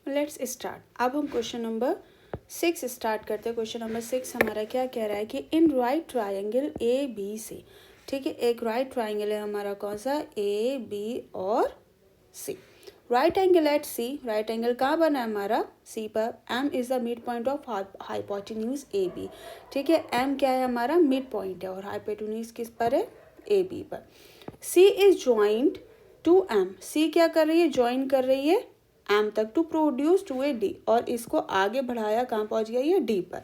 Let's start. अब हम question number 6 start करते हैं। क्वेश्चन नंबर 6 हमारा क्या कह रहा है कि in right triangle A B C, ठीक है, एक राइट ट्राइंगल है हमारा, कौन सा, ए बी और C. Right angle at C, right angle कहाँ बना है हमारा, सी पर। M is the mid point of hypotenuse A B, ठीक है, एम क्या है हमारा, मिड पॉइंट है, और हाइपोटेन्यूज किस पर है, ए बी पर। सी इज ज्वाइंट टू एम, सी क्या कर रही है, ज्वाइन कर रही है एम तक to produce to A D, और इसको आगे बढ़ाया कहाँ पहुंच गया ये, डी पर,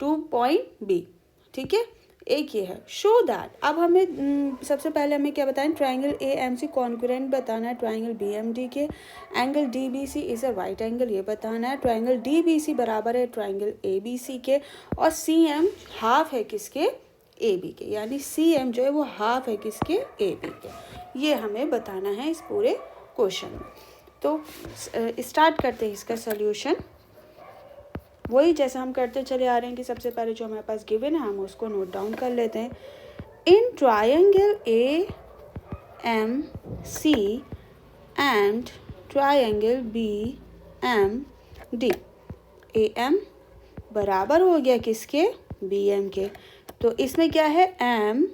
टू पॉइंट बी, ठीक है, एक ये है। शो दैट, अब हमें सबसे पहले हमें क्या बताएं, triangle A M C concurrent बताना है ट्राइंगल बी एम डी के, angle D B C is a right angle ये बताना है, ट्राइंगल डी बी सी बराबर है ट्राइंगल ए बी सी के, और सी एम हाफ है किसके, ए बी के, यानी सी एम जो है वो हाफ है किसके, ए बी के। ये हमें बताना है इस पूरे क्वेश्चन में। तो स्टार्ट करते हैं इसका सॉल्यूशन। वही जैसा हम करते चले आ रहे हैं कि सबसे पहले जो हमारे पास गिवन है हम उसको नोट डाउन कर लेते हैं। In triangle A M C and triangle B M D, A M बराबर हो गया किसके, बी एम के। तो इसमें क्या है, एम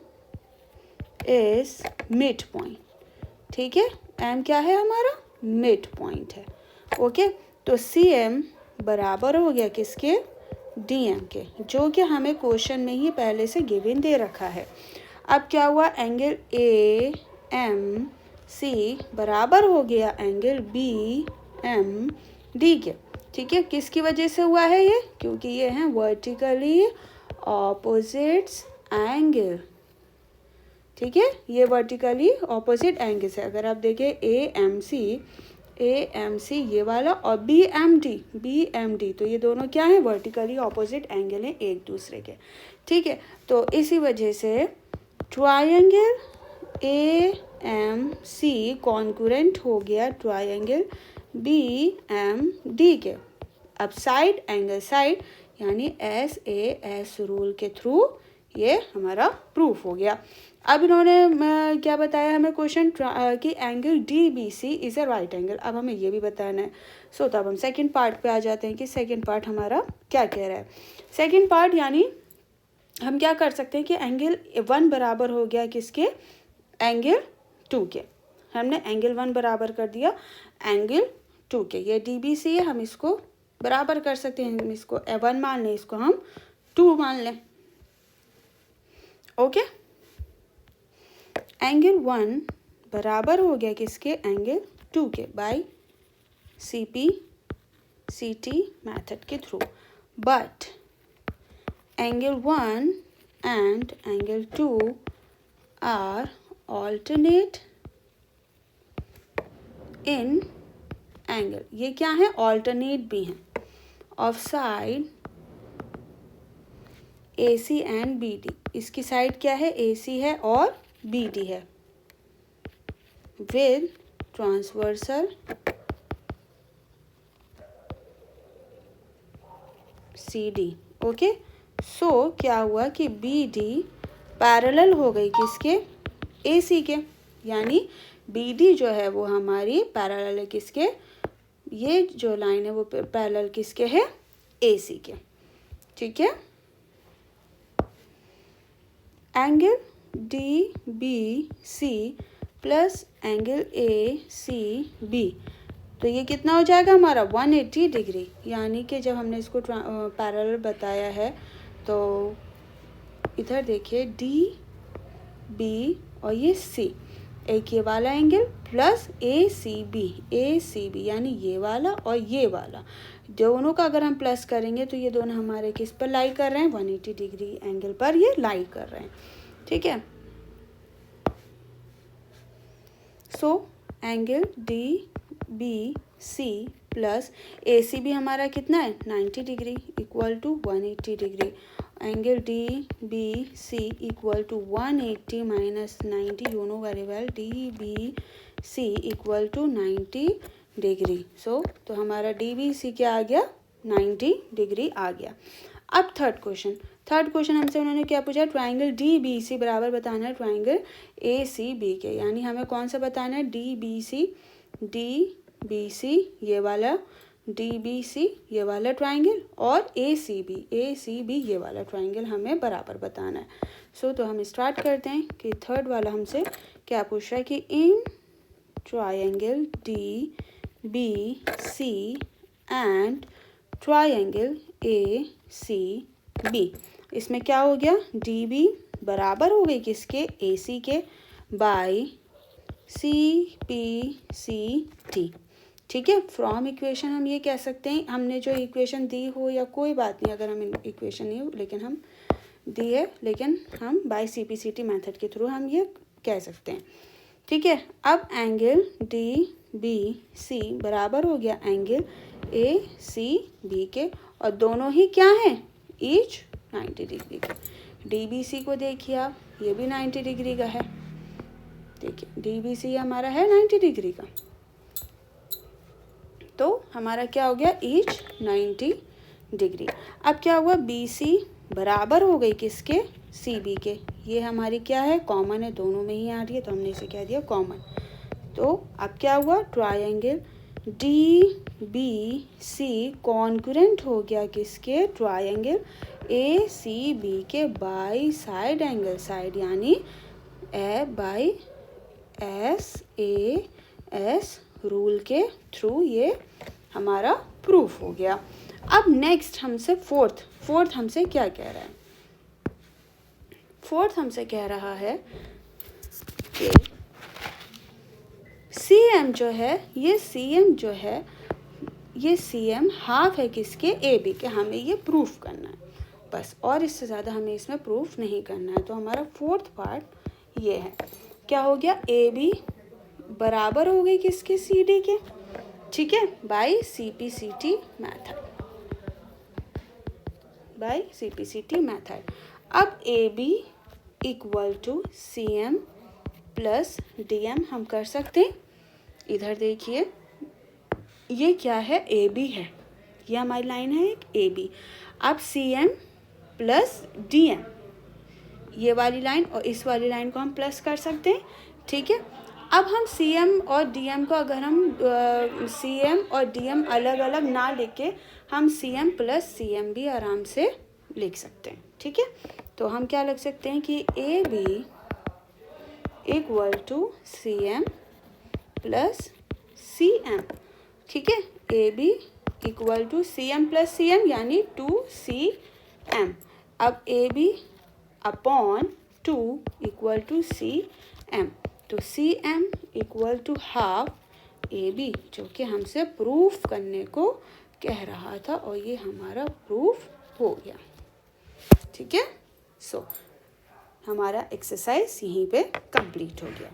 इज मिड पॉइंट, ठीक है, एम क्या है हमारा, मिड पॉइंट है, ओके। तो सी एम बराबर हो गया किसके, डी एम के, जो कि हमें क्वेश्चन में ही पहले से गिवन दे रखा है। अब क्या हुआ, एंगल ए एम सी बराबर हो गया एंगल बी एम डी के, ठीक है, किसकी वजह से हुआ है ये, क्योंकि ये हैं वर्टिकली ऑपोजिट्स एंगल, ठीक है, ये वर्टिकली ऑपोजिट एंगल है। अगर आप देखें ए एम सी ये वाला, और बी एम डी, तो ये दोनों क्या है, वर्टिकली ऑपोजिट एंगल हैं एक दूसरे के, ठीक है। तो इसी वजह से triangle A M C concurrent हो गया ट्रायंगल बी एम डी के। अब साइड एंगल साइड, यानी एस ए एस रूल के थ्रू ये हमारा प्रूफ हो गया। अब इन्होंने क्या बताया हमें क्वेश्चन कि angle D B C is a right angle, अब हमें ये भी बताना है। सो तब हम सेकंड पार्ट पे आ जाते हैं कि सेकंड पार्ट हमारा क्या कह रहा है। सेकंड पार्ट यानी हम क्या कर सकते हैं कि एंगल 1 बराबर हो गया किसके, एंगल 2 के, हमने एंगल 1 बराबर कर दिया एंगल 2 के। ये डी बी सी है, हम इसको बराबर कर सकते हैं, हम इसको 1 मान लें, इसको हम 2 मान लें, ओके। एंगल 1 बराबर हो गया किसके, एंगल 2 के, by C P C T method के through. But angle 1 and angle 2 are alternate in angle, ये क्या है, ऑल्टरनेट भी हैं, of side A C and B D, इसकी साइड क्या है, ए सी है और बी डी है, with transversal C D, okay. So क्या हुआ कि बी डी पैरेलल हो गई किसके, ए सी के, यानी बी डी जो है वो हमारी पैरेलल है किसके, ये जो लाइन है वो पैरेलल किसके है, ए सी के, ठीक है। Angle D B C plus angle A C B, तो ये कितना हो जाएगा हमारा 180 डिग्री, यानी कि जब हमने इसको पैरेलल बताया है तो इधर देखिए डी बी और ये सी, एक ये वाला angle plus A C B, यानी ये वाला और ये वाला, दोनों का अगर हम प्लस करेंगे तो ये दोनों हमारे किस पर लाई कर रहे हैं, 180 डिग्री एंगल पर ये लाई कर रहे हैं, ठीक है। So angle D B C plus A C B हमारा कितना है, 90 degree equal to 180 degree, angle D B C equal to 180 minus 90, you know very well, D B C equal to 90 degree. So तो हमारा D B सी क्या आ गया, 90 degree आ गया। अब third question हमसे उन्होंने क्या पूछा, ट्राइंगल डी बी सी बराबर बताना है ट्राइंगल ए सी बी के, यानी हमें कौन सा बताना है, डी बी सी ये वाला DBC ये वाला ट्राइंगल और ACB ये वाला ट्राइंगल हमें बराबर बताना है। सो तो हम स्टार्ट करते हैं कि थर्ड वाला हमसे क्या पूछ रहा है कि in triangle DBC and triangle ACB, इसमें क्या हो गया, DB बराबर हो गई किसके, AC के, बाय CPCT। ठीक है, फ्रॉम इक्वेशन हम ये कह सकते हैं, हमने जो इक्वेशन दी हो या कोई बात नहीं, अगर हम इक्वेशन नहीं हो लेकिन हम दी है, लेकिन हम बाय CPCT मेथड के थ्रू हम ये कह सकते हैं। ठीक है, अब एंगल DBC बराबर हो गया एंगल ACB के, और दोनों ही क्या हैं, ईच 90 डिग्री के। DBC को देखिए आप, ये भी 90 डिग्री का है। देखिए DBC हमारा है 90 डिग्री का, तो हमारा क्या हो गया, ईच 90 डिग्री। अब क्या हुआ, BC बराबर हो गई किसके, CB के। ये हमारी क्या है, कॉमन है, दोनों में ही आ रही है, तो हमने इसे क्या दिया, कॉमन। तो अब क्या हुआ, ट्रायंगल DBC कॉन्करेंट हो गया किसके, ट्रायंगल ACB के बाई साइड एंगल, साइड यानी SAS रूल के थ्रू ये हमारा प्रूफ हो गया। अब नेक्स्ट हमसे फोर्थ हमसे क्या कह रहा है, फोर्थ हमसे कह रहा है कि CM जो है, ये CM हाफ है किसके, AB के। हमें ये प्रूफ करना है बस, और इससे ज़्यादा हमें इसमें प्रूफ नहीं करना है। तो हमारा फोर्थ पार्ट ये है, क्या हो गया, AB बराबर हो गई किसके, CD के। ठीक है, बाय CPCT मेथड। अब AB equal to CM plus DM हम कर सकते हैं। इधर देखिए, ये क्या है, AB है, ये हमारी लाइन है एक AB। अब CM प्लस DM, ये वाली लाइन और इस वाली लाइन को हम प्लस कर सकते हैं। ठीक है, अब हम CM और DM को, अगर हम CM और DM अलग अलग ना लिख के हम CM प्लस CM भी आराम से लिख सकते हैं। ठीक है, तो हम क्या लिख सकते हैं कि AB equal to CM plus CM। ठीक है, AB equal to CM plus CM यानी 2CM। अब AB upon 2 equal to CM, तो CM equal to half AB, जो कि हमसे प्रूफ करने को कह रहा था, और ये हमारा प्रूफ हो गया। ठीक है, सो हमारा एक्सरसाइज यहीं पे कंप्लीट हो गया।